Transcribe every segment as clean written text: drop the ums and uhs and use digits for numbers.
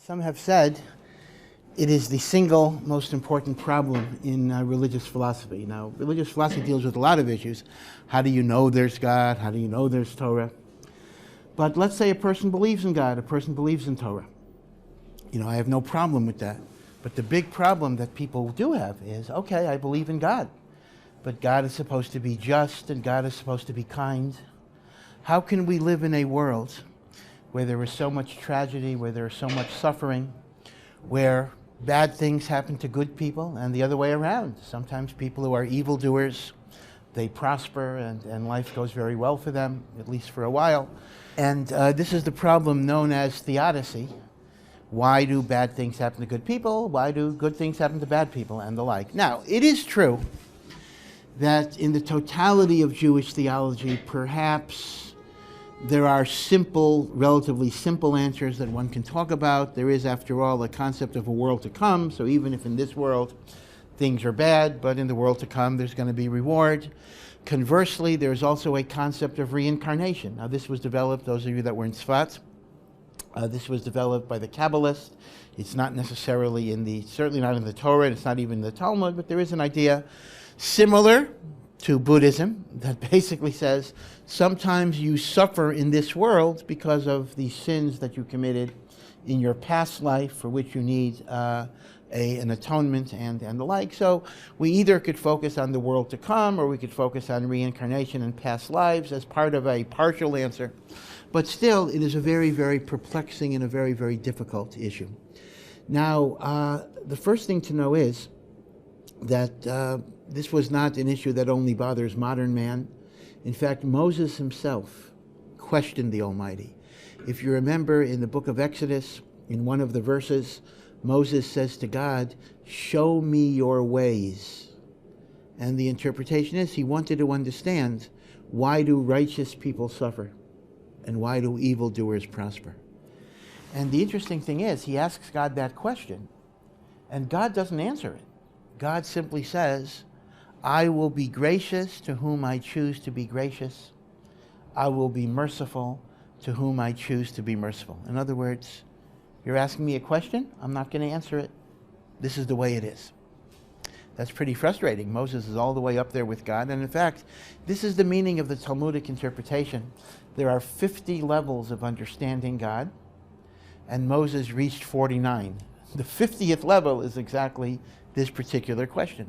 Some have said it is the single most important problem in religious philosophy. Now, religious philosophy deals with a lot of issues. How do you know there's God? How do you know there's Torah? But let's say a person believes in God, a person believes in Torah. I have no problem with that. But the big problem that people do have is, okay, I believe in God, but God is supposed to be just and God is supposed to be kind. How can we live in a world where there is so much tragedy, where there is so much suffering, where bad things happen to good people and the other way around? Sometimes people who are evildoers, they prosper and life goes very well for them, at least for a while. And this is the problem known as theodicy. Why do bad things happen to good people? Why do good things happen to bad people? And the like. Now, it is true that in the totality of Jewish theology, perhaps there are simple, relatively simple answers that one can talk about. There is, after all, a concept of a world to come. So even if in this world things are bad, but in the world to come there's going to be reward. Conversely, there's also a concept of reincarnation. Now, this was developed, those of you that were in Tzfat, this was developed by the Kabbalists. It's not necessarily certainly not in the Torah, it's not even in the Talmud, but there is an idea similar to Buddhism that basically says sometimes you suffer in this world because of the sins that you committed in your past life, for which you need an atonement and the like. So we either could focus on the world to come, or we could focus on reincarnation and past lives as part of a partial answer. But still, it is a very, very perplexing and a very, very difficult issue. Now, the first thing to know is that this was not an issue that only bothers modern man. In fact, Moses himself questioned the Almighty. If you remember in the book of Exodus, in one of the verses, Moses says to God, "Show me your ways." And the interpretation is he wanted to understand, why do righteous people suffer? And why do evildoers prosper? And the interesting thing is, he asks God that question, and God doesn't answer it. God simply says, I will be gracious to whom I choose to be gracious. I will be merciful to whom I choose to be merciful. In other words, you're asking me a question, I'm not going to answer it. This is the way it is. That's pretty frustrating. Moses is all the way up there with God. And in fact, this is the meaning of the Talmudic interpretation. There are 50 levels of understanding God, and Moses reached 49. The 50th level is exactly this particular question.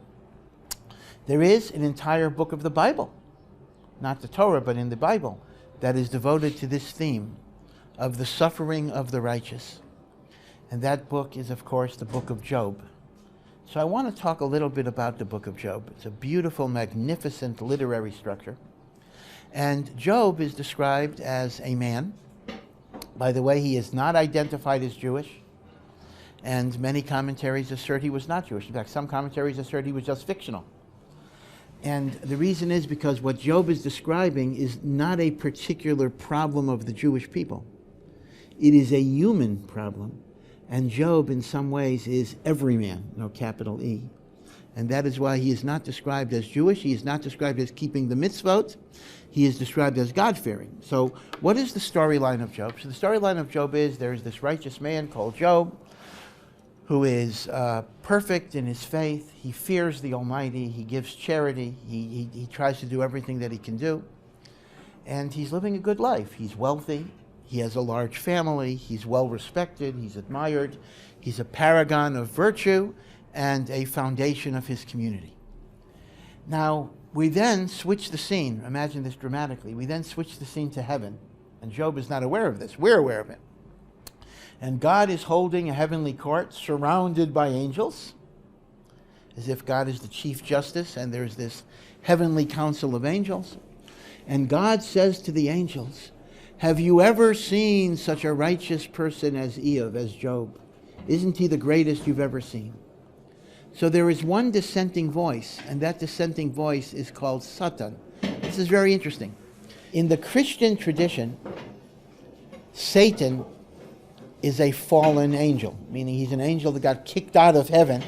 There is an entire book of the Bible, not the Torah, but in the Bible, that is devoted to this theme of the suffering of the righteous. And that book is, of course, the Book of Job. So I want to talk a little bit about the Book of Job. It's a beautiful, magnificent literary structure. And Job is described as a man. By the way, he is not identified as Jewish. And many commentaries assert he was not Jewish. In fact, some commentaries assert he was just fictional. And the reason is because what Job is describing is not a particular problem of the Jewish people. It is a human problem. And Job, in some ways, is every man, capital E. And that is why he is not described as Jewish. He is not described as keeping the mitzvot. He is described as God-fearing. So what is the storyline of Job? So the storyline of Job is there's this righteous man called Job who is perfect in his faith. He fears the Almighty. He gives charity. He tries to do everything that he can do. And he's living a good life. He's wealthy. He has a large family, he's well respected, he's admired, he's a paragon of virtue and a foundation of his community. Now, we then switch the scene, imagine this dramatically, we then switch the scene to heaven, and Job is not aware of this, we're aware of it. And God is holding a heavenly court surrounded by angels, as if God is the chief justice and there's this heavenly council of angels. And God says to the angels, have you ever seen such a righteous person as Iyov, as Job? Isn't he the greatest you've ever seen? So there is one dissenting voice, and that dissenting voice is called Satan. This is very interesting. In the Christian tradition, Satan is a fallen angel, meaning he's an angel that got kicked out of heaven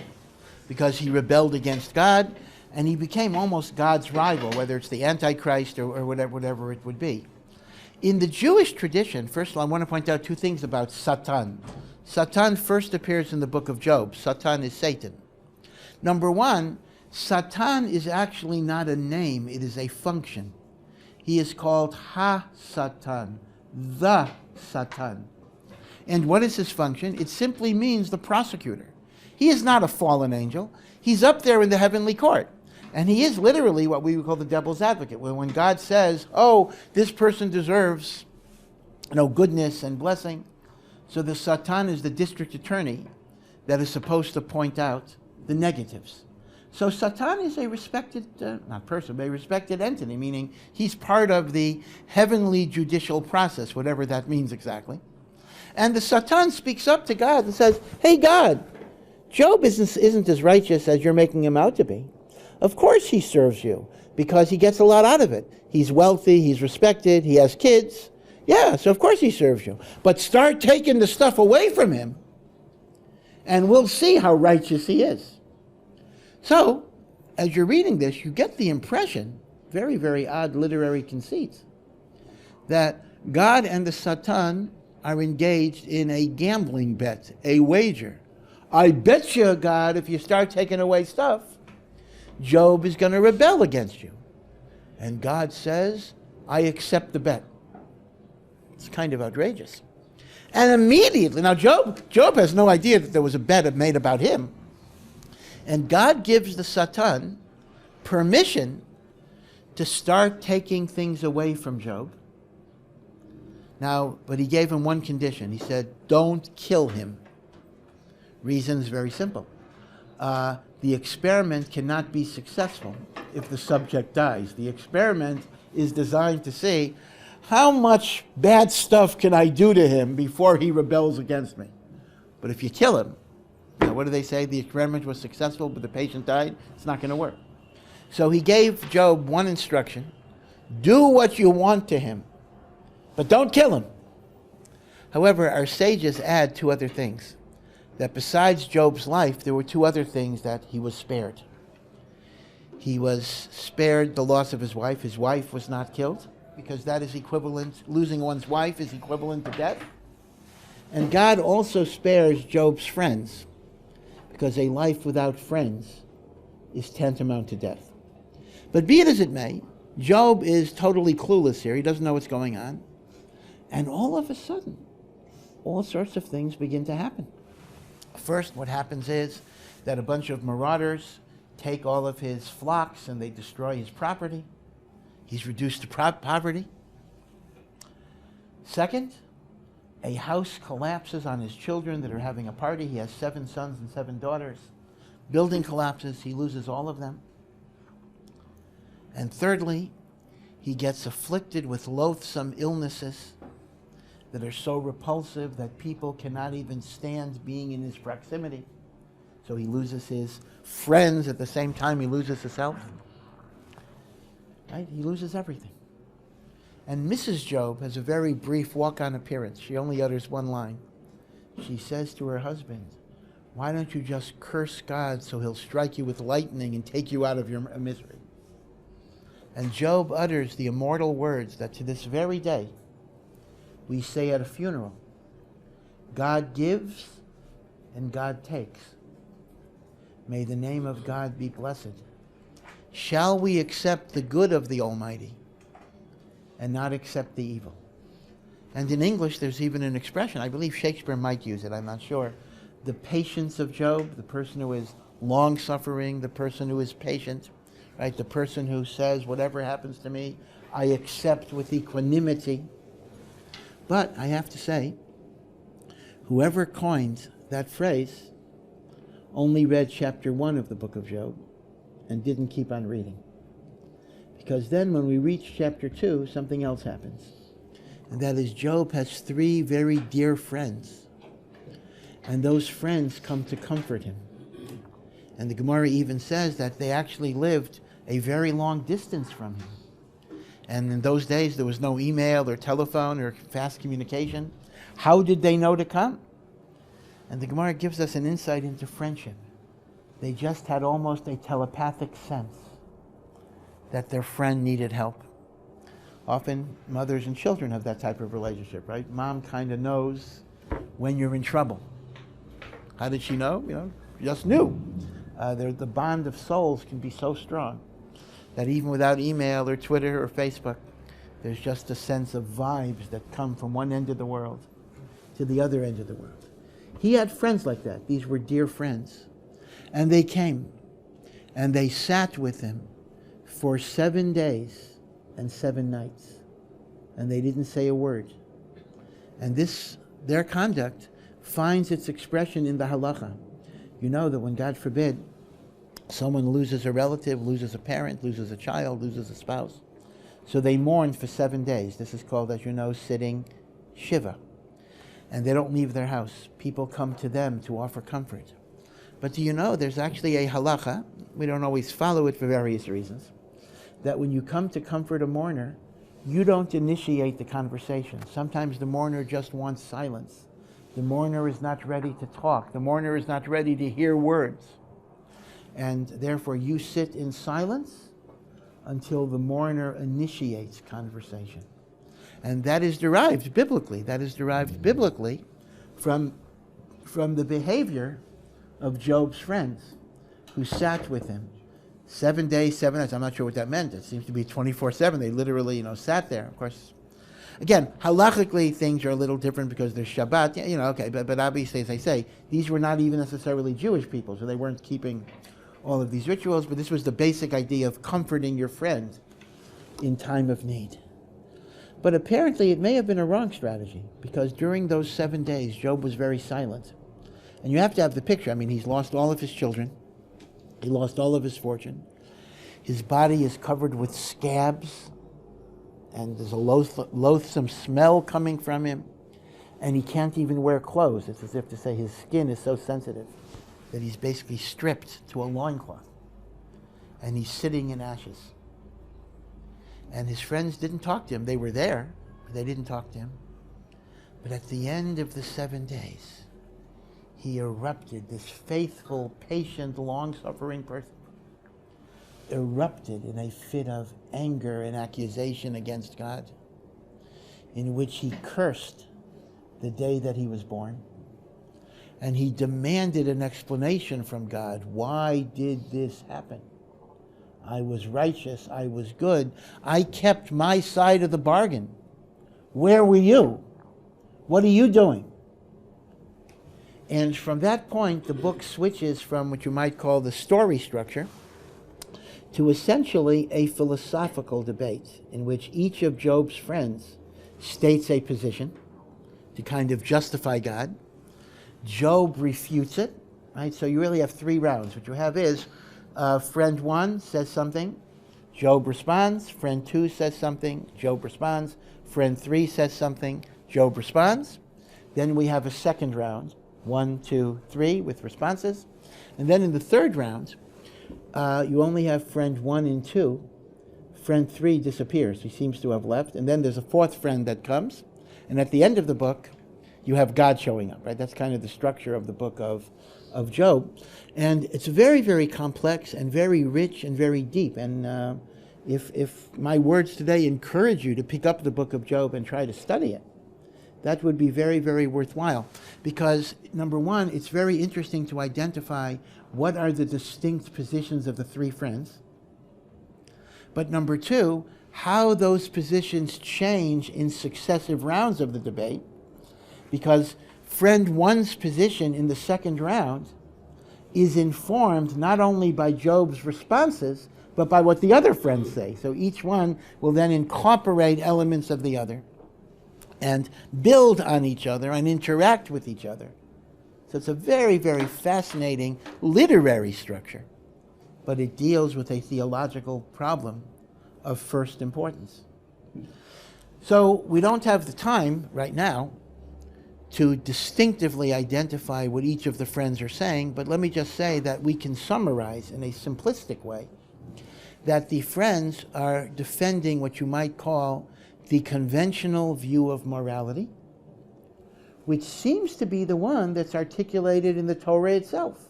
because he rebelled against God, and he became almost God's rival, whether it's the Antichrist or whatever it would be. In the Jewish tradition, first of all, I want to point out two things about Satan. Satan first appears in the book of Job. Satan is Satan. Number one, Satan is actually not a name, it is a function. He is called Ha-Satan, the Satan. And what is his function? It simply means the prosecutor. He is not a fallen angel. He's up there in the heavenly court. And he is literally what we would call the devil's advocate. When God says, oh, this person deserves goodness and blessing. So the Satan is the district attorney that is supposed to point out the negatives. So Satan is a respected, not person, but a respected entity, meaning he's part of the heavenly judicial process, whatever that means exactly. And the Satan speaks up to God and says, hey God, Job isn't as righteous as you're making him out to be. Of course he serves you, because he gets a lot out of it. He's wealthy, he's respected, he has kids. Yeah, so of course he serves you. But start taking the stuff away from him, and we'll see how righteous he is. So, as you're reading this, you get the impression, very, very odd literary conceit, that God and the Satan are engaged in a gambling bet, a wager. I bet you, God, if you start taking away stuff, Job is going to rebel against you. And God says, I accept the bet. It's kind of outrageous. And immediately, now Job has no idea that there was a bet made about him. And God gives the Satan permission to start taking things away from Job. Now, but he gave him one condition. He said, don't kill him. Reason is very simple. The experiment cannot be successful if the subject dies. The experiment is designed to see how much bad stuff can I do to him before he rebels against me. But if you kill him, what do they say? The experiment was successful, but the patient died. It's not going to work. So he gave Job one instruction. Do what you want to him, but don't kill him. However, our sages add two other things. That besides Job's life, there were two other things that he was spared. He was spared the loss of his wife. His wife was not killed, because that is equivalent, losing one's wife is equivalent to death. And God also spares Job's friends, because a life without friends is tantamount to death. But be it as it may, Job is totally clueless here. He doesn't know what's going on. And all of a sudden, all sorts of things begin to happen. First, what happens is that a bunch of marauders take all of his flocks and they destroy his property. He's reduced to poverty. Second, a house collapses on his children that are having a party. He has 7 sons and 7 daughters. Building collapses. He loses all of them. And thirdly, he gets afflicted with loathsome illnesses that are so repulsive that people cannot even stand being in his proximity. So he loses his friends at the same time he loses his health. Right? He loses everything. And Mrs. Job has a very brief walk-on appearance. She only utters one line. She says to her husband, why don't you just curse God so he'll strike you with lightning and take you out of your misery? And Job utters the immortal words that to this very day we say at a funeral. God gives and God takes. May the name of God be blessed. Shall we accept the good of the Almighty and not accept the evil? And in English, there's even an expression, I believe Shakespeare might use it, I'm not sure. The patience of Job, the person who is long-suffering, the person who is patient, right? The person who says, whatever happens to me, I accept with equanimity. But I have to say, whoever coined that phrase only read chapter 1 of the book of Job and didn't keep on reading. Because then when we reach chapter 2, something else happens. And that is Job has 3 very dear friends. And those friends come to comfort him. And the Gemara even says that they actually lived a very long distance from him. And in those days, there was no email or telephone or fast communication. How did they know to come? And the Gemara gives us an insight into friendship. They just had almost a telepathic sense that their friend needed help. Often, mothers and children have that type of relationship, right? Mom kind of knows when you're in trouble. How did she know? Just knew. The bond of souls can be so strong that even without email or Twitter or Facebook, there's just a sense of vibes that come from one end of the world to the other end of the world. He had friends like that. These were dear friends. And they came and they sat with him for 7 days and 7 nights. And they didn't say a word. And their conduct finds its expression in the halacha. You know that when, God forbid, someone loses a relative, loses a parent, loses a child, loses a spouse, so they mourn for 7 days. This is called, as you know, sitting shiva. And they don't leave their house. People come to them to offer comfort. But do you know there's actually a halacha, we don't always follow it for various reasons, that when you come to comfort a mourner, you don't initiate the conversation. Sometimes the mourner just wants silence. The mourner is not ready to talk. The mourner is not ready to hear words. And therefore you sit in silence until the mourner initiates conversation. And that is derived biblically. That is derived biblically from the behavior of Job's friends who sat with him 7 days, 7 nights. I'm not sure what that meant. It seems to be 24/7. They literally, sat there. Of course, again, halachically things are a little different because there's Shabbat. Okay, but obviously, as I say, these were not even necessarily Jewish people, so they weren't keeping all of these rituals. But this was the basic idea of comforting your friend in time of need. But apparently, it may have been a wrong strategy because during those 7 days, Job was very silent. And you have to have the picture. I mean, he's lost all of his children. He lost all of his fortune. His body is covered with scabs, and there's a loathsome smell coming from him, and he can't even wear clothes. It's as if to say his skin is so sensitive that he's basically stripped to a loincloth, and he's sitting in ashes. And his friends didn't talk to him. They were there, but they didn't talk to him. But at the end of the 7 days, he erupted, this faithful, patient, long-suffering person, erupted in a fit of anger and accusation against God, in which he cursed the day that he was born. And he demanded an explanation from God. Why did this happen? I was righteous, I was good, I kept my side of the bargain. Where were you? What are you doing? And from that point, the book switches from what you might call the story structure to essentially a philosophical debate in which each of Job's friends states a position to kind of justify God. Job refutes it, right? So you really have 3 rounds. What you have is friend 1 says something, Job responds. Friend 2 says something, Job responds. Friend 3 says something, Job responds. Then we have a second round, 1, 2, 3 with responses. And then in the third round, you only have friend 1 and 2. Friend 3 disappears. He seems to have left. And then there's a fourth friend that comes. And at the end of the book, you have God showing up, right? That's kind of the structure of the book of Job. And it's very, very complex and very rich and very deep. And if my words today encourage you to pick up the book of Job and try to study it, that would be very, very worthwhile. Because, number one, it's very interesting to identify what are the distinct positions of the 3 friends. But number 2, how those positions change in successive rounds of the debate. Because friend 1's position in the second round is informed not only by Job's responses, but by what the other friends say. So each one will then incorporate elements of the other and build on each other and interact with each other. So it's a very, very fascinating literary structure, but it deals with a theological problem of first importance. So we don't have the time right now to distinctively identify what each of the friends are saying, but let me just say that we can summarize in a simplistic way that the friends are defending what you might call the conventional view of morality, which seems to be the one that's articulated in the Torah itself.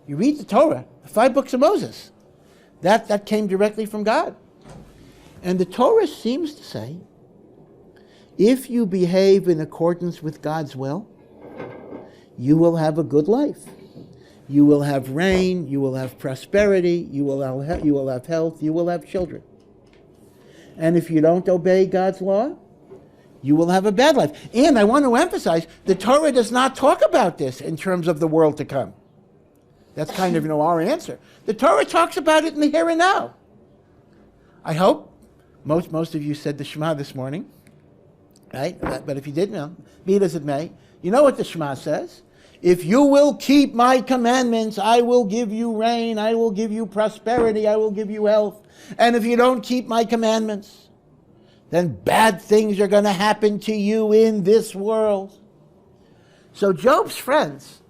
You read the Torah, the 5 books of Moses, that came directly from God. And the Torah seems to say, if you behave in accordance with God's will, you will have a good life. You will have rain, you will have prosperity, you will have health, you will have children. And if you don't obey God's law, you will have a bad life. And I want to emphasize, the Torah does not talk about this in terms of the world to come. That's kind of, our answer. The Torah talks about it in the here and now. I hope most of you said the Shema this morning, right? But if you didn't, be it as it may, you know what the Shema says. If you will keep my commandments, I will give you rain, I will give you prosperity, I will give you health. And if you don't keep my commandments, then bad things are going to happen to you in this world. So Job's friends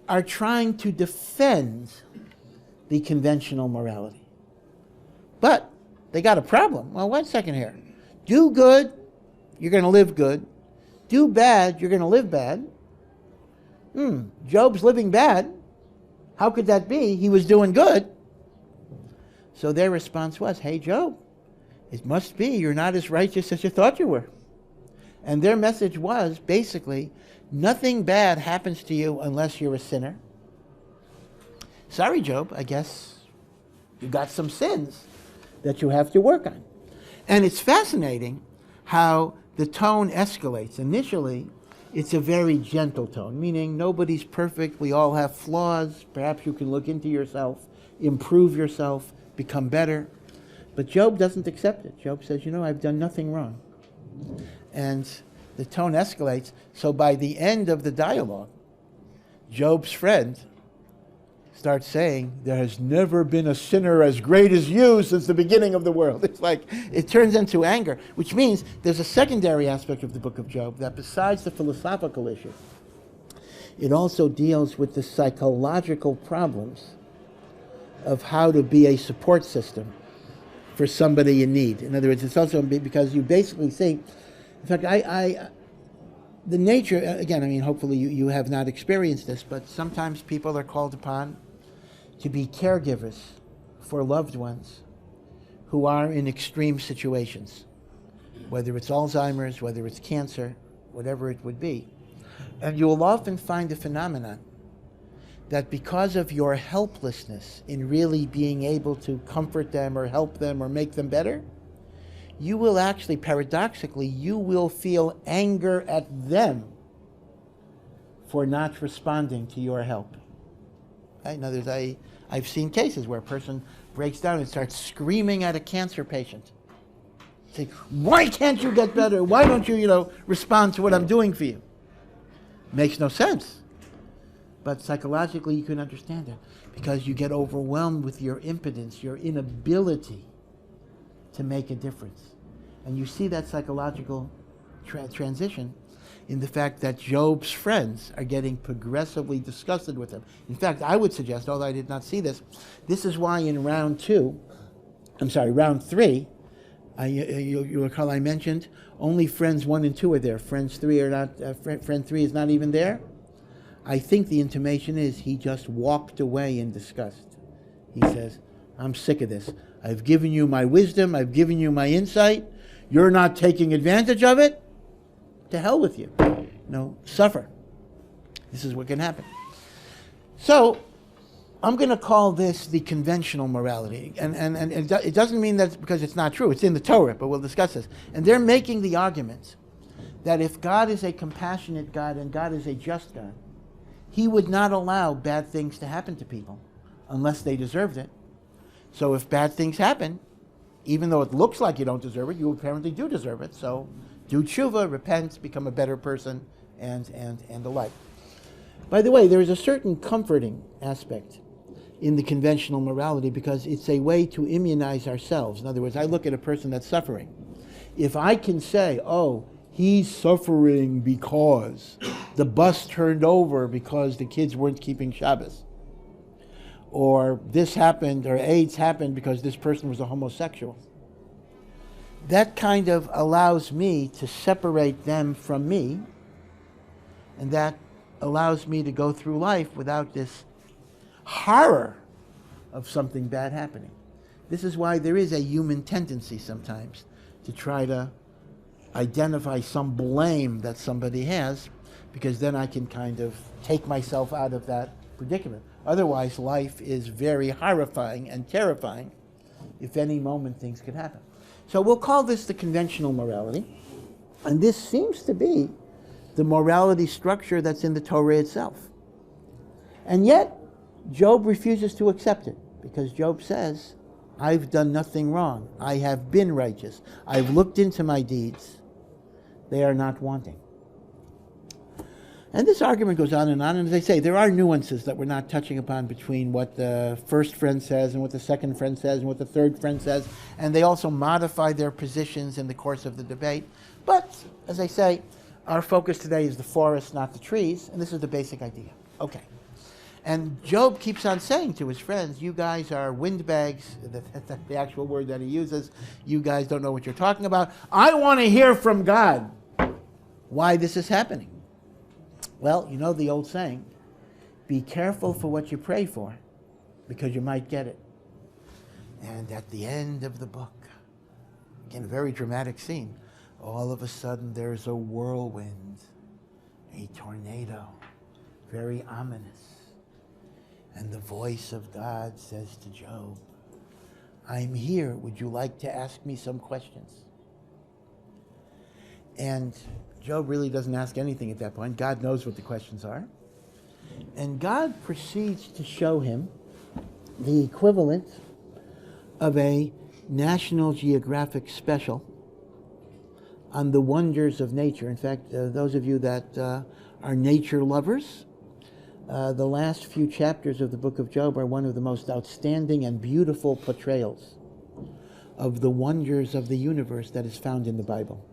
are trying to defend the conventional morality. But they got a problem. Well, one second here. Do good, you're going to live good. Do bad, you're going to live bad. Job's living bad. How could that be? He was doing good. So their response was, hey, Job, it must be you're not as righteous as you thought you were. And their message was basically, nothing bad happens to you unless you're a sinner. Sorry, Job, I guess you got some sins that you have to work on. And it's fascinating how the tone escalates. Initially, it's a very gentle tone, meaning nobody's perfect, we all have flaws, perhaps you can look into yourself, improve yourself, become better. But Job doesn't accept it. Job says, I've done nothing wrong. And the tone escalates. So by the end of the dialogue, Job's friend starts saying, there has never been a sinner as great as you since the beginning of the world. It's like, it turns into anger, which means there's a secondary aspect of the book of Job that besides the philosophical issue, it also deals with the psychological problems of how to be a support system for somebody in need. In other words, it's also because you basically see, in fact, the nature, again, hopefully you have not experienced this, but sometimes people are called upon to be caregivers for loved ones who are in extreme situations, whether it's Alzheimer's, whether it's cancer, whatever it would be. And you will often find a phenomenon that because of your helplessness in really being able to comfort them or help them or make them better, you will actually, paradoxically, you will feel anger at them for not responding to your help. Right? In other words, I've seen cases where a person breaks down and starts screaming at a cancer patient. Saying, why can't you get better? Why don't you, respond to what I'm doing for you? Makes no sense. But psychologically, you can understand that because you get overwhelmed with your impotence, your inability to make a difference. And you see that psychological transition in the fact that Job's friends are getting progressively disgusted with him. In fact, I would suggest, although I did not see this, this is why in round 3, you recall I mentioned only friends 1 and 2 are there. Friend 3 is not even there. I think the intimation is he just walked away in disgust. He says, I'm sick of this. I've given you my wisdom. I've given you my insight. You're not taking advantage of it. To hell with you. Suffer. This is what can happen. So, I'm going to call this the conventional morality. And it doesn't mean that's because it's not true. It's in the Torah, but we'll discuss this. And they're making the argument that if God is a compassionate God and God is a just God, He would not allow bad things to happen to people unless they deserved it. So if bad things happen, even though it looks like you don't deserve it, you apparently do deserve it. So do tshuva, repent, become a better person, and the like. By the way, there is a certain comforting aspect in the conventional morality because it's a way to immunize ourselves. In other words, I look at a person that's suffering. If I can say, he's suffering because the bus turned over because the kids weren't keeping Shabbos, or this happened, or AIDS happened because this person was a homosexual, that kind of allows me to separate them from me, and that allows me to go through life without this horror of something bad happening. This is why there is a human tendency sometimes to try to identify some blame that somebody has, because then I can kind of take myself out of that predicament. Otherwise, life is very horrifying and terrifying. If any moment things could happen. So we'll call this the conventional morality. And this seems to be the morality structure that's in the Torah itself. And yet, Job refuses to accept it, because Job says, I've done nothing wrong. I have been righteous. I've looked into my deeds. They are not wanting. And this argument goes on, and as I say, there are nuances that we're not touching upon between what the first friend says and what the second friend says and what the third friend says, and they also modify their positions in the course of the debate. But, as I say, our focus today is the forest, not the trees, and this is the basic idea. Okay. And Job keeps on saying to his friends, you guys are windbags, that's the actual word that he uses. You guys don't know what you're talking about. I want to hear from God why this is happening. Well, you know the old saying, be careful for what you pray for, because you might get it. And at the end of the book, again, a very dramatic scene, all of a sudden there's a whirlwind, a tornado, very ominous. And the voice of God says to Job, I'm here. Would you like to ask me some questions? And Job really doesn't ask anything at that point. God knows what the questions are. And God proceeds to show him the equivalent of a National Geographic special on the wonders of nature. In fact, those of you that are nature lovers, the last few chapters of the book of Job are one of the most outstanding and beautiful portrayals of the wonders of the universe that is found in the Bible.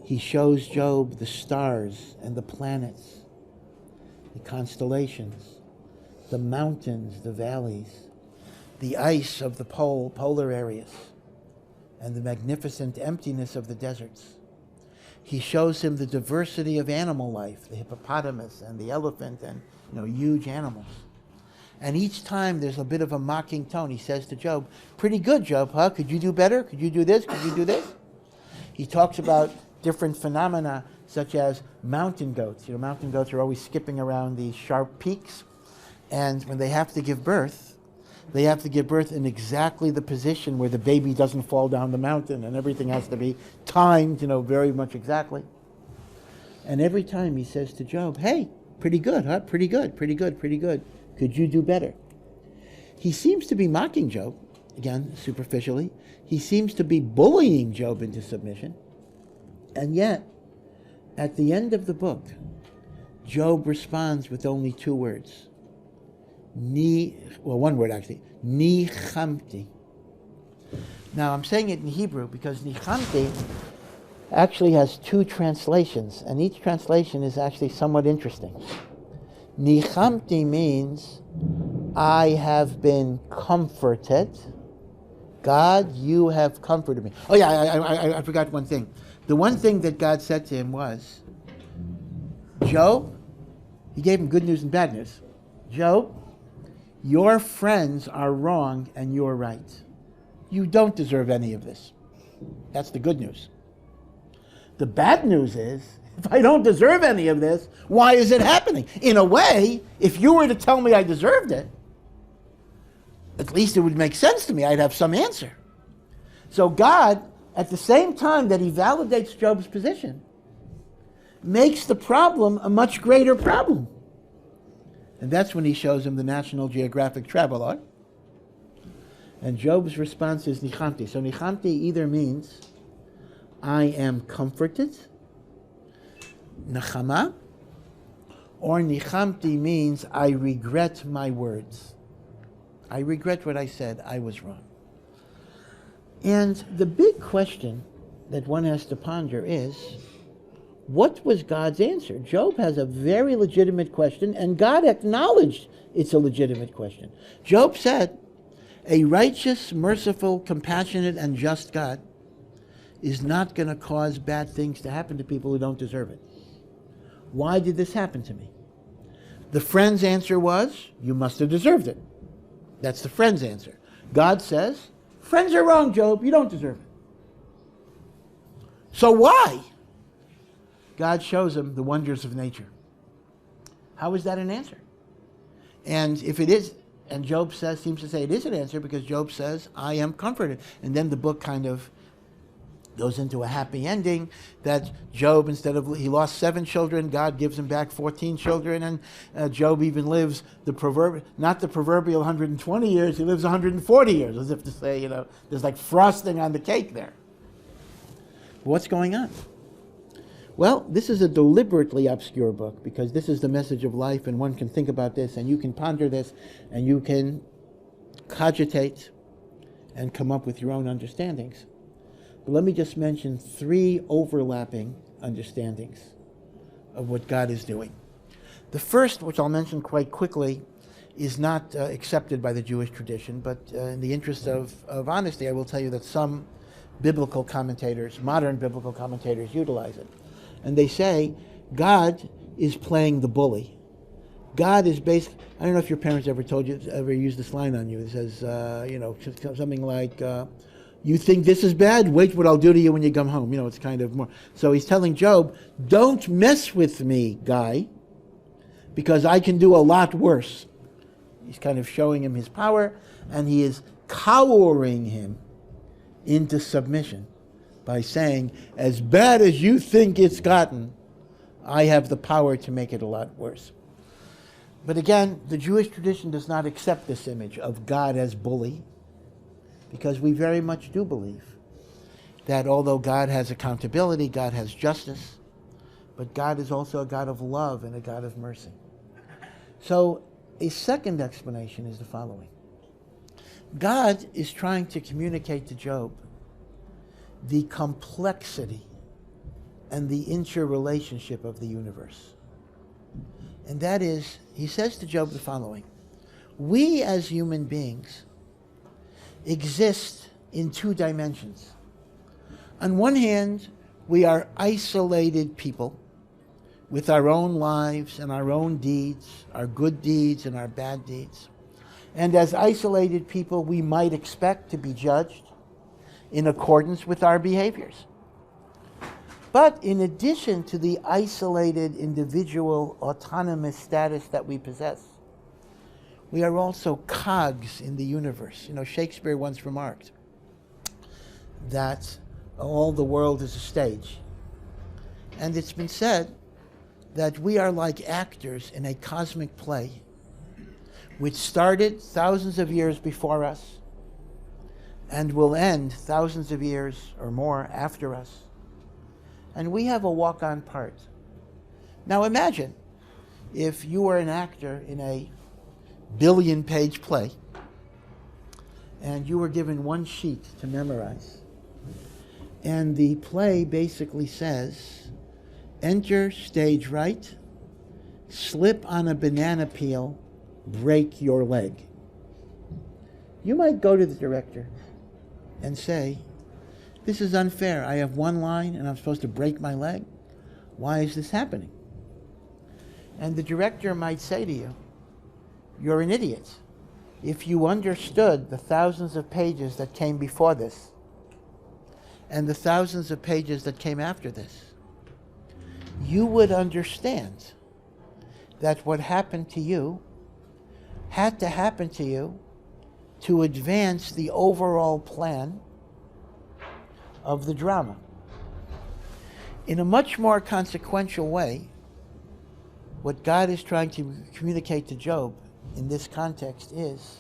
He shows Job the stars and the planets, the constellations, the mountains, the valleys, the ice of the polar areas, and the magnificent emptiness of the deserts. He shows him the diversity of animal life, the hippopotamus and the elephant and huge animals. And each time there's a bit of a mocking tone. He says to Job, pretty good, Job, huh? Could you do better? Could you do this? Could you do this? He talks about different phenomena such as mountain goats. Mountain goats are always skipping around these sharp peaks. And when they have to give birth in exactly the position where the baby doesn't fall down the mountain, and everything has to be timed, very much exactly. And every time he says to Job, hey, pretty good, huh? Pretty good, pretty good, pretty good. Could you do better? He seems to be mocking Job, again, superficially. He seems to be bullying Job into submission. And yet, at the end of the book, Job responds with only two words. One word actually. Nichamti. Now I'm saying it in Hebrew because nichamti actually has two translations, and each translation is actually somewhat interesting. Nichamti means I have been comforted. God, you have comforted me. Oh yeah, I forgot one thing. The one thing that God said to him was, Job, he gave him good news and bad news. Job, your friends are wrong and you're right. You don't deserve any of this. That's the good news. The bad news is, if I don't deserve any of this, why is it happening? In a way, if you were to tell me I deserved it, at least it would make sense to me. I'd have some answer. So God, at the same time that he validates Job's position, makes the problem a much greater problem. And that's when he shows him the National Geographic travelogue. And Job's response is nichamti. So nichamti either means I am comforted, nachama, or nichamti means I regret my words. I regret what I said. I was wrong. And the big question that one has to ponder is, what was God's answer? Job has a very legitimate question, and God acknowledged it's a legitimate question. Job said, a righteous, merciful, compassionate, and just God is not going to cause bad things to happen to people who don't deserve it. Why did this happen to me? The friend's answer was, you must have deserved it. That's the friend's answer. God says, friends are wrong, Job. You don't deserve it. So why? God shows him the wonders of nature. How is that an answer? And if it is, and Job seems to say it is an answer, because Job says, I am comforted. And then the book kind of goes into a happy ending, that Job, he lost 7 children, God gives him back 14 children, and Job even lives not the proverbial 120 years, he lives 140 years, as if to say, there's like frosting on the cake there. What's going on? Well, this is a deliberately obscure book, because this is the message of life, and one can think about this, and you can ponder this, and you can cogitate and come up with your own understandings. But let me just mention 3 overlapping understandings of what God is doing. The first, which I'll mention quite quickly, is not accepted by the Jewish tradition, but in the interest of honesty, I will tell you that some biblical commentators, modern biblical commentators, utilize it. And they say God is playing the bully. God is basically, I don't know if your parents ever used this line on you. It says, something like, you think this is bad? Wait what I'll do to you when you come home. It's kind of more. So he's telling Job, don't mess with me, guy, because I can do a lot worse. He's kind of showing him his power, and he is cowering him into submission by saying, as bad as you think it's gotten, I have the power to make it a lot worse. But again, the Jewish tradition does not accept this image of God as bully, because we very much do believe that although God has accountability, God has justice, but God is also a God of love and a God of mercy. So a second explanation is the following. God is trying to communicate to Job the complexity and the interrelationship of the universe. And that is, he says to Job the following: we as human beings exist in 2 dimensions. On one hand, we are isolated people with our own lives and our own deeds, our good deeds and our bad deeds. And as isolated people, we might expect to be judged in accordance with our behaviors. But in addition to the isolated individual autonomous status that we possess, we are also cogs in the universe. Shakespeare once remarked that all the world is a stage. And it's been said that we are like actors in a cosmic play which started thousands of years before us and will end thousands of years or more after us. And we have a walk-on part. Now imagine if you were an actor in a billion-page play and you were given 1 sheet to memorize. And the play basically says, enter stage right, slip on a banana peel, break your leg. You might go to the director and say, this is unfair. I have 1 line and I'm supposed to break my leg. Why is this happening? And the director might say to you, you're an idiot. If you understood the thousands of pages that came before this and the thousands of pages that came after this, you would understand that what happened to you had to happen to you to advance the overall plan of the drama. In a much more consequential way, what God is trying to communicate to Job in this context is,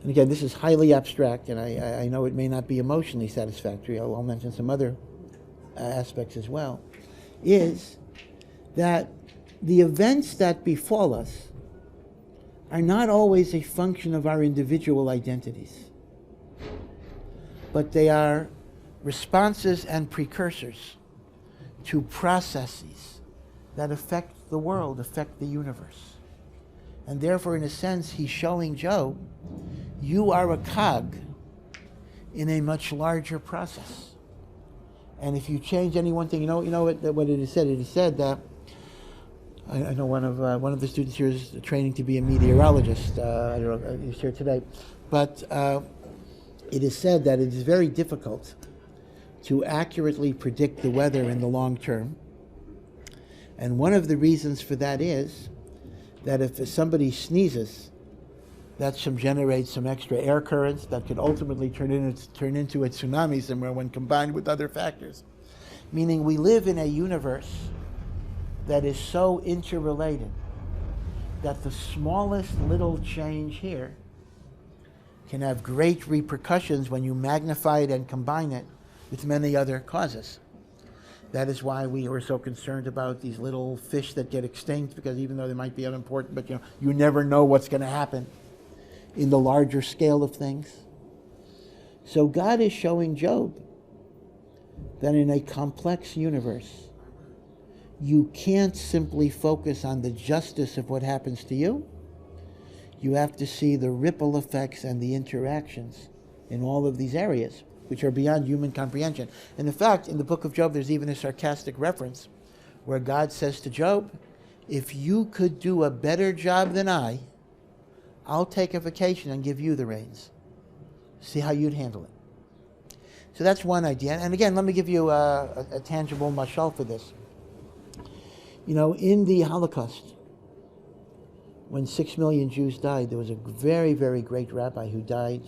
and again, this is highly abstract, and I know it may not be emotionally satisfactory, I'll mention some other aspects as well, is that the events that befall us are not always a function of our individual identities, but they are responses and precursors to processes that affect the world, affect the universe. And therefore, in a sense, he's showing Job, you are a cog in a much larger process. And if you change any one thing, you know what it is said? It is said that, I know one of the students here is training to be a meteorologist. I don't know, he's here today. But it is said that it is very difficult to accurately predict the weather in the long term, And one of the reasons for that is that if somebody sneezes, that generates some extra air currents that could ultimately turn into a tsunami somewhere when combined with other factors. Meaning we live in a universe that is so interrelated that the smallest little change here can have great repercussions when you magnify it and combine it with many other causes. That is why we are so concerned about these little fish that get extinct, because even though they might be unimportant, but you never know what's going to happen in the larger scale of things. So God is showing Job that in a complex universe, you can't simply focus on the justice of what happens to you. You have to see the ripple effects and the interactions in all of these areas, which are beyond human comprehension. And in fact, in the book of Job, there's even a sarcastic reference where God says to Job, if you could do a better job than I'll take a vacation and give you the reins. See how you'd handle it. So that's one idea. And again, let me give you a tangible mashal for this. In the Holocaust, when 6 million Jews died, there was a very, very great rabbi who died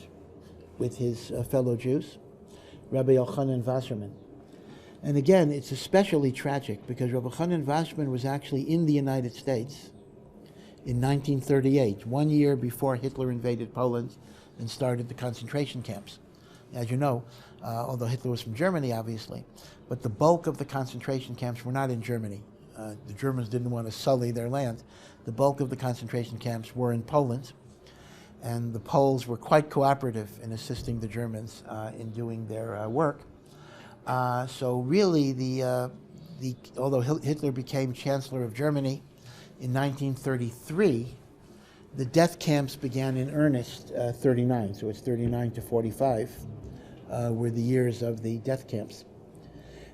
with his fellow Jews, Rabbi Yochanan Wasserman. And again, it's especially tragic because Rabbi Yochanan Wasserman was actually in the United States in 1938, 1 year before Hitler invaded Poland and started the concentration camps. As you know, although Hitler was from Germany, obviously, but the bulk of the concentration camps were not in Germany. The Germans didn't want to sully their land. The bulk of the concentration camps were in Poland, and the Poles were quite cooperative in assisting the Germans in doing their work. So really, although Hitler became Chancellor of Germany in 1933, the death camps began in earnest 39. So it's 39 to 45 were the years of the death camps.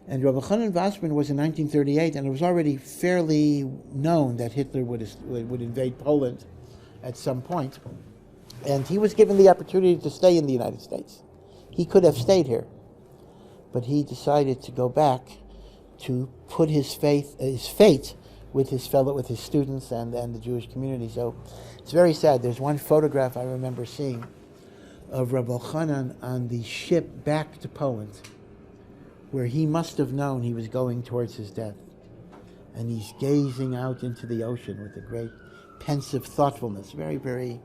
And Rabbi Yochanan Wasserman was in 1938, and it was already fairly known that Hitler would invade Poland at some point. And he was given the opportunity to stay in the United States. He could have stayed here, but he decided to go back to put his fate with his students and the Jewish community. So it's very sad. There's one photograph I remember seeing of Rabbi Yochanan on the ship back to Poland, where he must have known he was going towards his death. And he's gazing out into the ocean with a great pensive thoughtfulness, very, very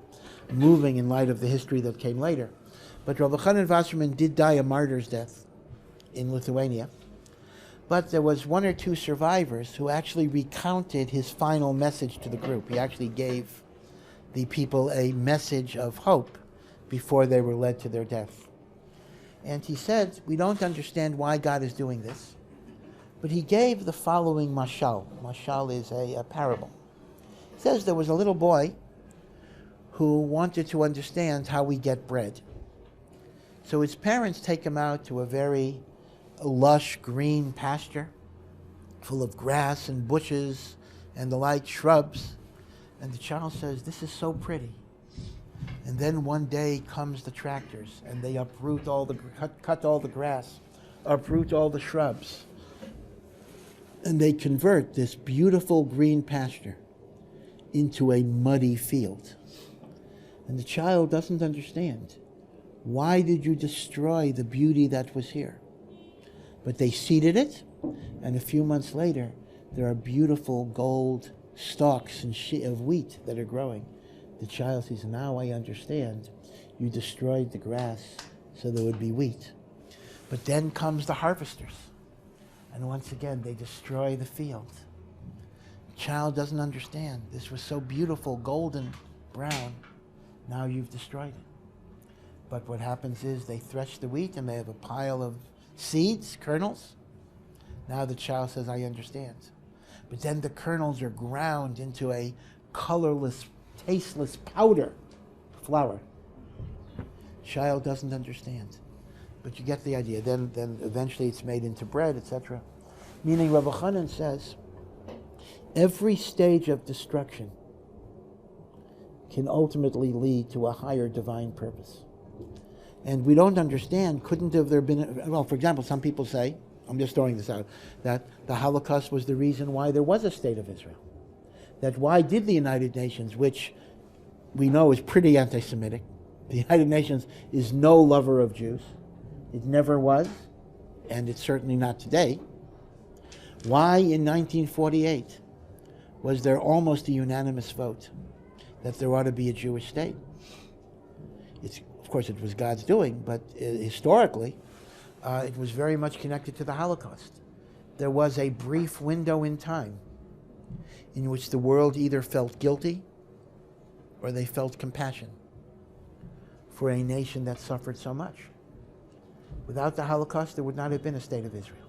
moving in light of the history that came later. But Rabbi Yochanan Wasserman did die a martyr's death in Lithuania. But there was one or two survivors who actually recounted his final message to the group. He actually gave the people a message of hope before they were led to their death. And he said, we don't understand why God is doing this, but he gave the following mashal. Mashal is a parable. He says there was a little boy who wanted to understand how we get bread. So his parents take him out to a very lush green pasture full of grass and bushes and the like shrubs. And the child says, this is so pretty. And then one day comes the tractors and they uproot cut all the grass, uproot all the shrubs. And they convert this beautiful green pasture into a muddy field. And the child doesn't understand. Why did you destroy the beauty that was here? But they seeded it, and a few months later, there are beautiful gold stalks of wheat that are growing. The child says, now I understand. You destroyed the grass so there would be wheat. But then comes the harvesters. And once again, they destroy the field. The child doesn't understand. This was so beautiful, golden brown. Now you've destroyed it. But what happens is they thresh the wheat and they have a pile of seeds, kernels. Now the child says, I understand. But then the kernels are ground into a colorless, tasteless powder, flour. Child doesn't understand. But you get the idea. Then eventually it's made into bread, etc. Meaning Rabbi Yochanan says, every stage of destruction can ultimately lead to a higher divine purpose. And we don't understand, couldn't have there been, well, for example, some people say, I'm just throwing this out, that the Holocaust was the reason why there was a state of Israel. That why did the United Nations, which we know is pretty anti-Semitic, the United Nations is no lover of Jews. It never was, and it's certainly not today. Why in 1948 was there almost a unanimous vote that there ought to be a Jewish state? Of course, it was God's doing, but historically, it was very much connected to the Holocaust. There was a brief window in time in which the world either felt guilty or they felt compassion for a nation that suffered so much. Without the Holocaust, there would not have been a state of Israel.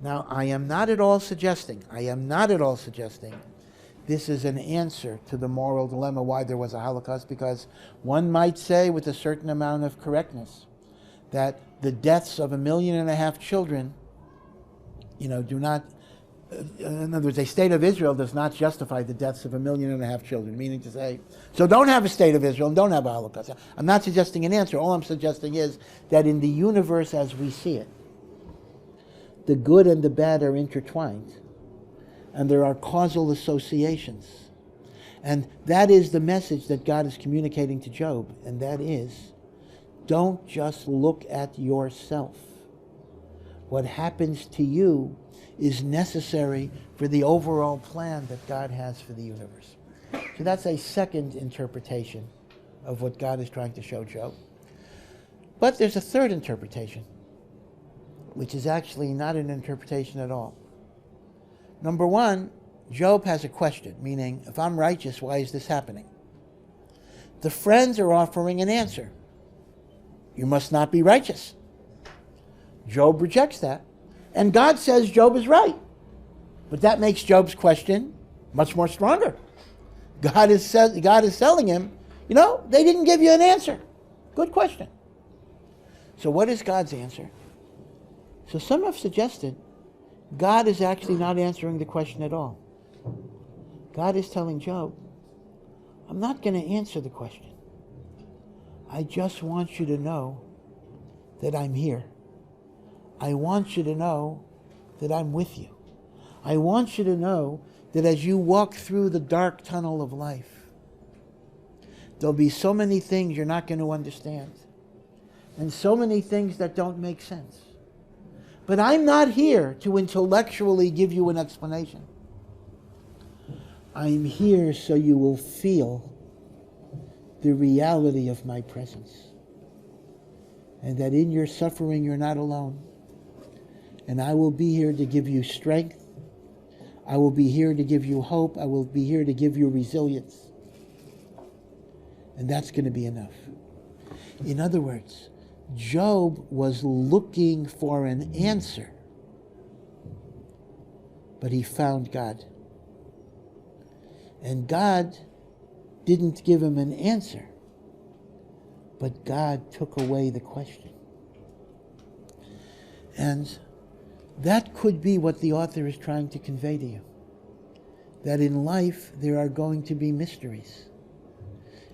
Now, I am not at all suggesting this is an answer to the moral dilemma why there was a Holocaust, because one might say with a certain amount of correctness that the deaths of 1.5 million children, do not, in other words, a state of Israel does not justify the deaths of 1.5 million children, meaning to say, so don't have a state of Israel and don't have a Holocaust. I'm not suggesting an answer. All I'm suggesting is that in the universe as we see it, the good and the bad are intertwined, and there are causal associations. And that is the message that God is communicating to Job, and that is, don't just look at yourself. What happens to you is necessary for the overall plan that God has for the universe. So that's a second interpretation of what God is trying to show Job. But there's a third interpretation, which is actually not an interpretation at all. Number one, Job has a question, meaning, if I'm righteous, why is this happening? The friends are offering an answer. You must not be righteous. Job rejects that. And God says Job is right. But that makes Job's question much more stronger. God is telling him, they didn't give you an answer. Good question. So what is God's answer? So some have suggested God is actually not answering the question at all. God is telling Job, I'm not going to answer the question. I just want you to know that I'm here. I want you to know that I'm with you. I want you to know that as you walk through the dark tunnel of life, there'll be so many things you're not going to understand, and so many things that don't make sense. But I'm not here to intellectually give you an explanation. I'm here so you will feel the reality of my presence. And that in your suffering you're not alone. And I will be here to give you strength. I will be here to give you hope. I will be here to give you resilience. And that's going to be enough. In other words, Job was looking for an answer, but he found God. And God didn't give him an answer, but God took away the question. And that could be what the author is trying to convey to you. That in life there are going to be mysteries.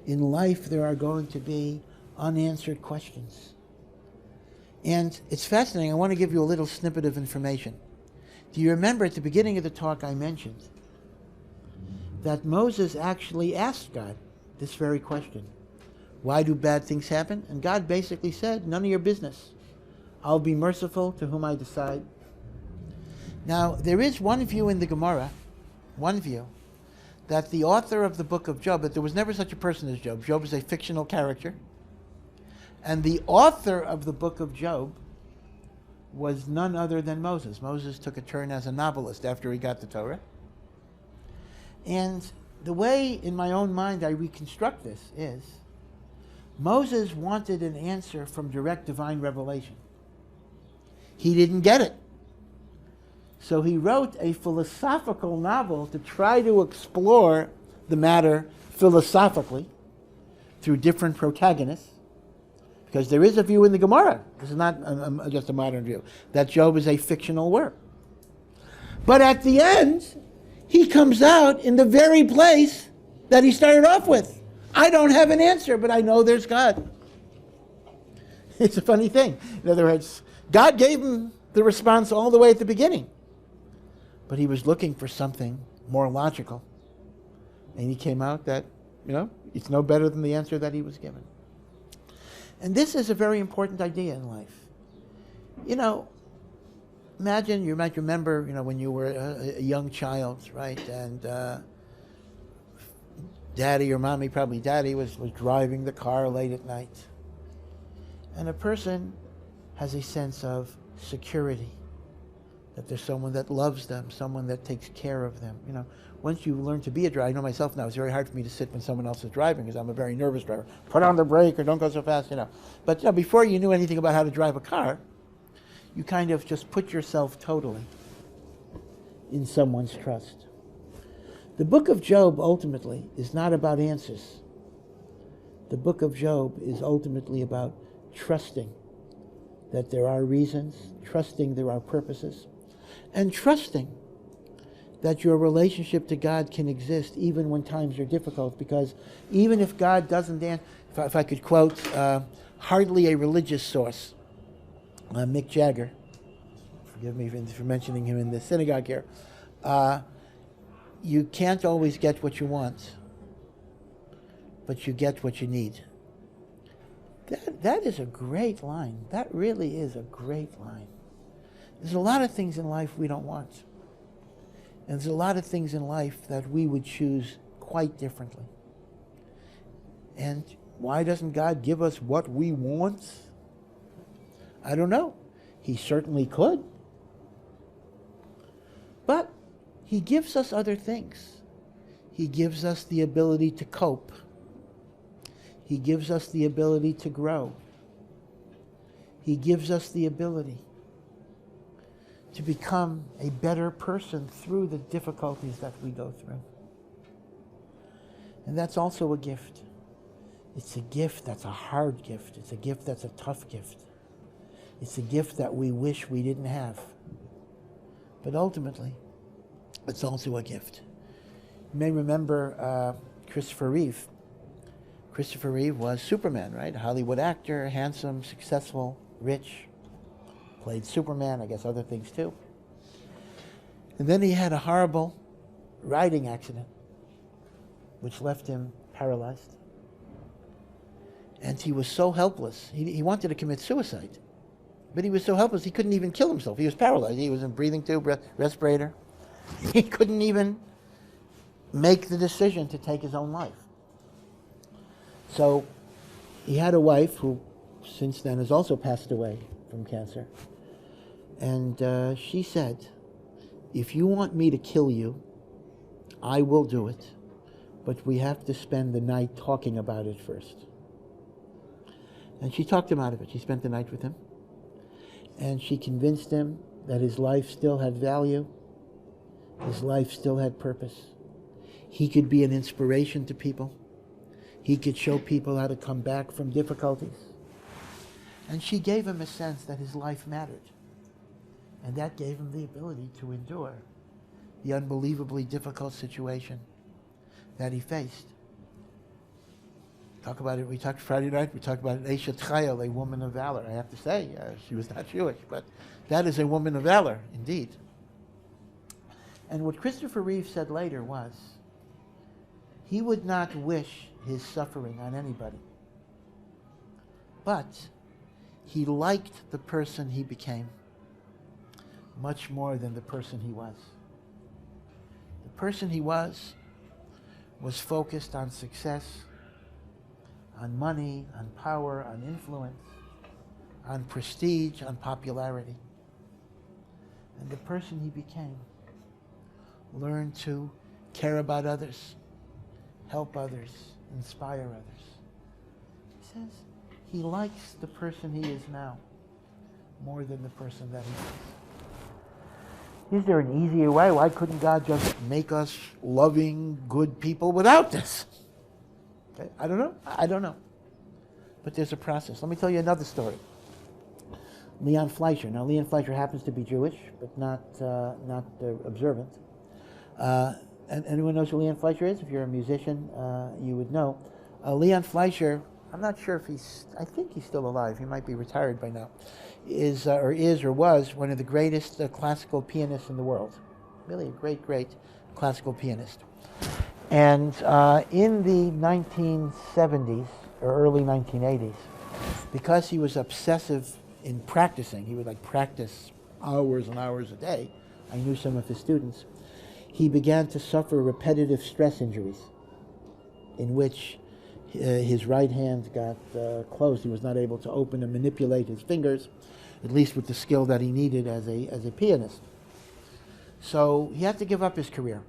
In life there are going to be unanswered questions. And it's fascinating. I want to give you a little snippet of information. Do you remember at the beginning of the talk I mentioned that Moses actually asked God this very question? Why do bad things happen? And God basically said, none of your business. I'll be merciful to whom I decide. Now, there is one view in the Gemara, that the author of the Book of Job, that there was never such a person as Job. Job is a fictional character. And the author of the Book of Job was none other than Moses. Moses took a turn as a novelist after he got the Torah. And the way, in my own mind, I reconstruct this is, Moses wanted an answer from direct divine revelation. He didn't get it. So he wrote a philosophical novel to try to explore the matter philosophically through different protagonists. Because there is a view in the Gemara, this is not just a modern view, that Job is a fictional work. But at the end, he comes out in the very place that he started off with. I don't have an answer, but I know there's God. It's a funny thing. In other words, God gave him the response all the way at the beginning. But he was looking for something more logical. And he came out that, it's no better than the answer that he was given. And this is a very important idea in life. Imagine, you might remember, when you were a young child, right? And daddy or mommy, probably daddy, was driving the car late at night. And a person has a sense of security, that there's someone that loves them, someone that takes care of them. Once you learn to be a driver, I know myself now, it's very hard for me to sit when someone else is driving because I'm a very nervous driver. Put on the brake or don't go so fast, But before you knew anything about how to drive a car, you kind of just put yourself totally in someone's trust. The book of Job ultimately is not about answers. The book of Job is ultimately about trusting that there are reasons, trusting there are purposes, and trusting that your relationship to God can exist even when times are difficult, because even if God doesn't answer, if I could quote hardly a religious source, Mick Jagger, forgive me for mentioning him in the synagogue here, you can't always get what you want, but you get what you need. That is a great line. That really is a great line. There's a lot of things in life we don't want. And there's a lot of things in life that we would choose quite differently. And why doesn't God give us what we want? I don't know. He certainly could. But he gives us other things. He gives us the ability to cope. He gives us the ability to grow. He gives us the ability to become a better person through the difficulties that we go through. And that's also a gift. It's a gift that's a hard gift. It's a gift that's a tough gift. It's a gift that we wish we didn't have. But ultimately, it's also a gift. You may remember Christopher Reeve. Christopher Reeve was Superman, right? A Hollywood actor, handsome, successful, rich. Played Superman, I guess other things too. And then he had a horrible riding accident, which left him paralyzed. And he was so helpless. He wanted to commit suicide. But he was so helpless, he couldn't even kill himself. He was paralyzed. He was in breathing tube, respirator. He couldn't even make the decision to take his own life. So he had a wife who since then has also passed away from cancer. And she said, if you want me to kill you, I will do it. But we have to spend the night talking about it first. And she talked him out of it. She spent the night with him. And she convinced him that his life still had value. His life still had purpose. He could be an inspiration to people. He could show people how to come back from difficulties. And she gave him a sense that his life mattered. And that gave him the ability to endure the unbelievably difficult situation that he faced. Talk about it. We talked Friday night. We talked about Eshet Chayil, a woman of valor. I have to say, she was not Jewish, but that is a woman of valor, indeed. And what Christopher Reeve said later was, he would not wish his suffering on anybody, but he liked the person he became much more than the person he was. The person he was focused on success, on money, on power, on influence, on prestige, on popularity. And the person he became learned to care about others, help others, inspire others. He says he likes the person he is now more than the person that he was. Is there an easier way? Why couldn't God just make us loving, good people without this? Okay. I don't know. But there's a process. Let me tell you another story. Leon Fleischer. Now, Leon Fleischer happens to be Jewish, but not observant. And anyone knows who Leon Fleischer is? If you're a musician, you would know. Leon Fleischer I'm not sure if I think he's still alive. He might be retired by now. Was one of the greatest classical pianists in the world. Really a great, great classical pianist. And in the 1970s or early 1980s, because he was obsessive in practicing, he would practice hours and hours a day. I knew some of his students. He began to suffer repetitive stress injuries in which his right hand got closed. He was not able to open and manipulate his fingers, at least with the skill that he needed as a pianist. So he had to give up his career.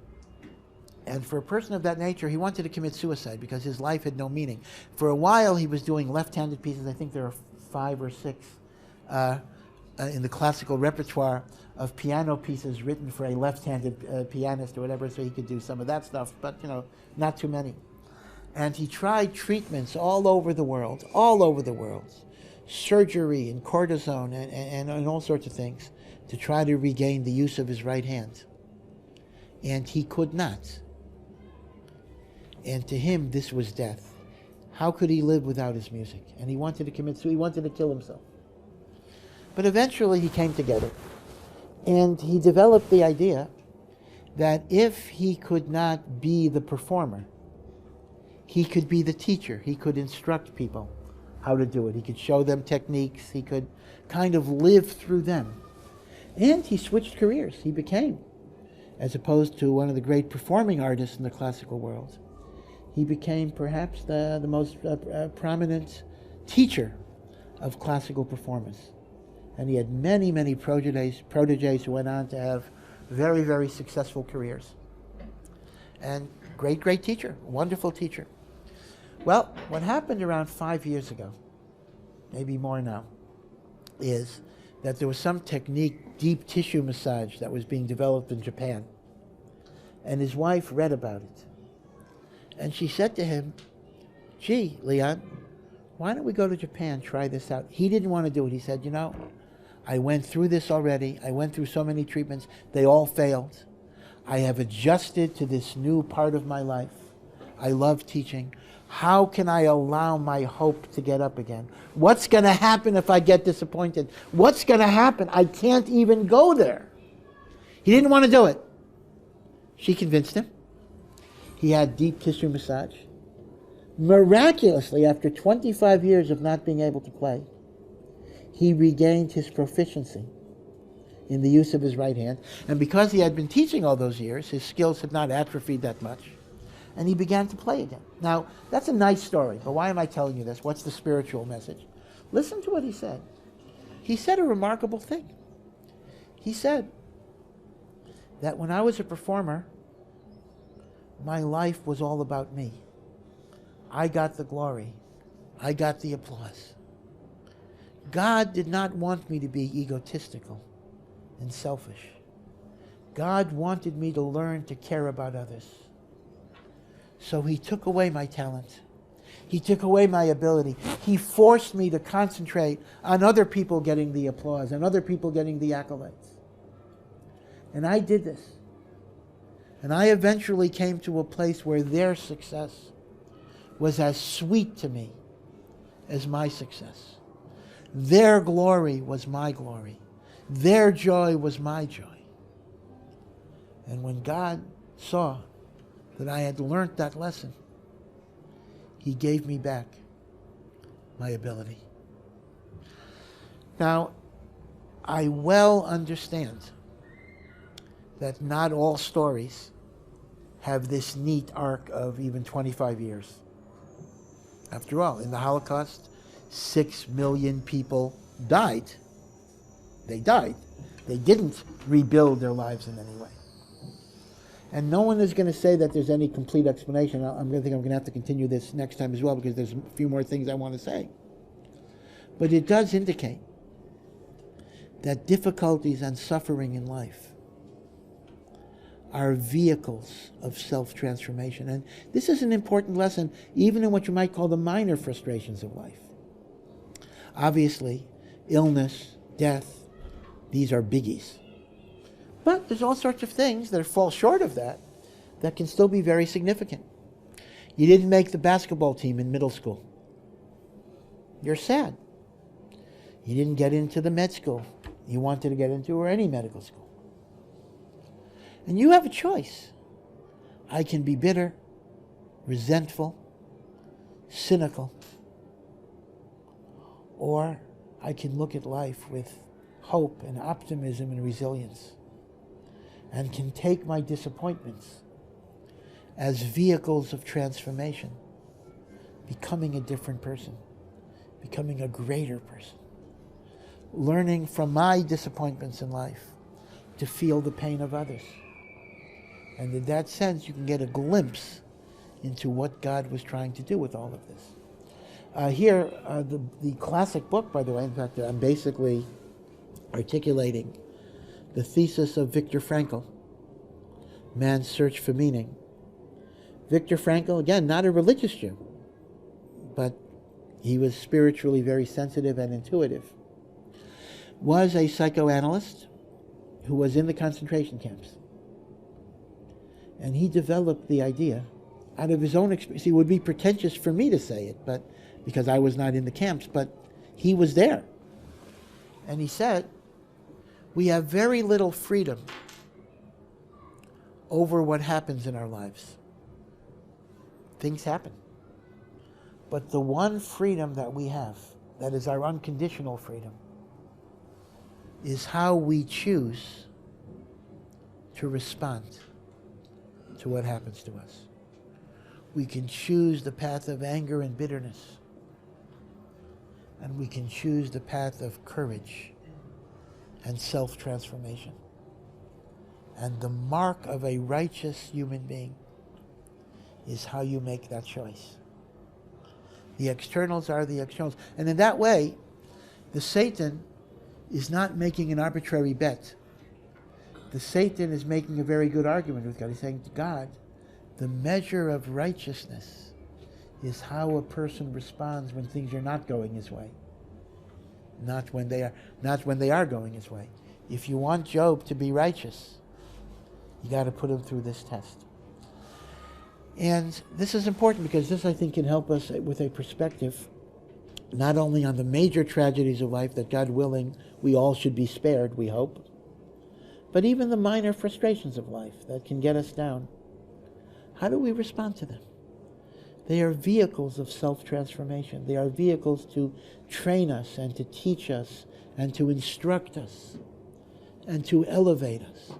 And for a person of that nature, he wanted to commit suicide because his life had no meaning. For a while, he was doing left-handed pieces. I think there are 5 or 6 in the classical repertoire of piano pieces written for a left-handed pianist or whatever, so he could do some of that stuff, but not too many. And he tried treatments all over the world, surgery and cortisone and all sorts of things to try to regain the use of his right hand. And he could not. And to him, this was death. How could he live without his music? And he wanted to commit suicide. He wanted to kill himself. But eventually he came together. And he developed the idea that if he could not be the performer, he could be the teacher. He could instruct people how to do it. He could show them techniques. He could kind of live through them. And he switched careers. He became, as opposed to one of the great performing artists in the classical world, he became perhaps the most prominent teacher of classical performers. And he had many, many proteges who went on to have very, very successful careers. And great, great teacher, wonderful teacher. Well, what happened around 5 years ago, maybe more now, is that there was some technique, deep tissue massage, that was being developed in Japan. And his wife read about it. And she said to him, "Gee, Leon, why don't we go to Japan, try this out?" He didn't want to do it. He said, I went through this already. I went through so many treatments. They all failed. I have adjusted to this new part of my life. I love teaching. How can I allow my hope to get up again? What's going to happen if I get disappointed? What's going to happen? I can't even go there. He didn't want to do it. She convinced him. He had deep tissue massage. Miraculously, after 25 years of not being able to play, he regained his proficiency in the use of his right hand. And because he had been teaching all those years, his skills had not atrophied that much. And he began to play again. Now, that's a nice story, but why am I telling you this? What's the spiritual message? Listen to what he said. He said a remarkable thing. He said that when I was a performer, my life was all about me. I got the glory. I got the applause. God did not want me to be egotistical and selfish. God wanted me to learn to care about others. So he took away my talent. He took away my ability. He forced me to concentrate on other people getting the applause and other people getting the accolades. And I did this. And I eventually came to a place where their success was as sweet to me as my success. Their glory was my glory. Their joy was my joy. And when God saw that I had learned that lesson, he gave me back my ability. Now, I well understand that not all stories have this neat arc of even 25 years. After all, in the Holocaust, 6 million people died. They died. They didn't rebuild their lives in any way. And no one is going to say that there's any complete explanation. I'm going to have to continue this next time as well, because there's a few more things I want to say. But it does indicate that difficulties and suffering in life are vehicles of self-transformation. And this is an important lesson, even in what you might call the minor frustrations of life. Obviously, illness, death, these are biggies. But there's all sorts of things that fall short of that can still be very significant. You didn't make the basketball team in middle school. You're sad. You didn't get into the med school you wanted to get into, or any medical school. And you have a choice. I can be bitter, resentful, cynical, or I can look at life with hope and optimism and resilience, and can take my disappointments as vehicles of transformation, becoming a different person, becoming a greater person, learning from my disappointments in life to feel the pain of others. And in that sense, you can get a glimpse into what God was trying to do with all of this. The classic book, by the way, in fact, I'm basically articulating the thesis of Viktor Frankl, Man's Search for Meaning. Viktor Frankl, again, not a religious Jew, but he was spiritually very sensitive and intuitive, was a psychoanalyst who was in the concentration camps. And he developed the idea out of his own experience. It would be pretentious for me to say it, but because I was not in the camps, but he was there. And he said, we have very little freedom over what happens in our lives. Things happen. But the one freedom that we have, that is our unconditional freedom, is how we choose to respond to what happens to us. We can choose the path of anger and bitterness, and we can choose the path of courage and self-transformation. And the mark of a righteous human being is how you make that choice. The externals are the externals. And in that way, the Satan is not making an arbitrary bet. The Satan is making a very good argument with God. He's saying to God, the measure of righteousness is how a person responds when things are not going his way. Not when they are going his way. If you want Job to be righteous, you got to put him through this test. And this is important because this, I think, can help us with a perspective not only on the major tragedies of life that, God willing, we all should be spared, we hope, but even the minor frustrations of life that can get us down. How do we respond to them? They are vehicles of self-transformation. They are vehicles to train us and to teach us and to instruct us and to elevate us.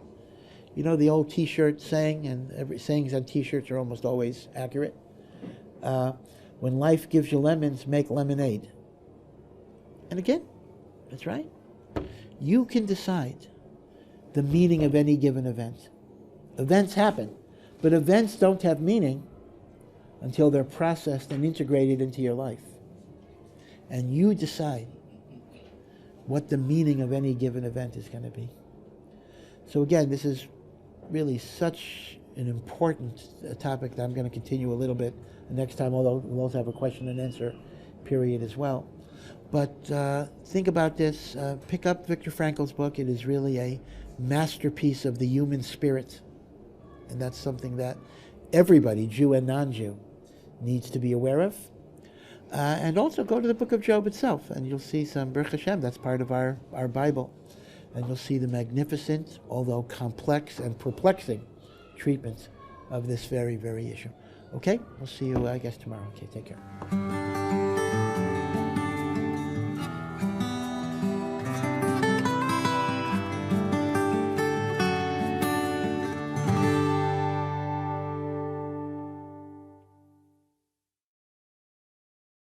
You know the old T-shirt saying, and sayings on T-shirts are almost always accurate. When life gives you lemons, make lemonade. And again, that's right. You can decide the meaning of any given event. Events happen, but events don't have meaning until they're processed and integrated into your life. And you decide what the meaning of any given event is going to be. So again, this is really such an important topic that I'm going to continue a little bit next time, although we'll also have a question and answer period as well. But think about this. Pick up Viktor Frankl's book. It is really a masterpiece of the human spirit. And that's something that everybody, Jew and non-Jew, needs to be aware of. And also go to the Book of Job itself, and you'll see some, Baruch Hashem, that's part of our Bible. And you'll see the magnificent, although complex and perplexing treatments of this very, very issue. Okay? We'll see you, I guess, tomorrow. Okay, take care.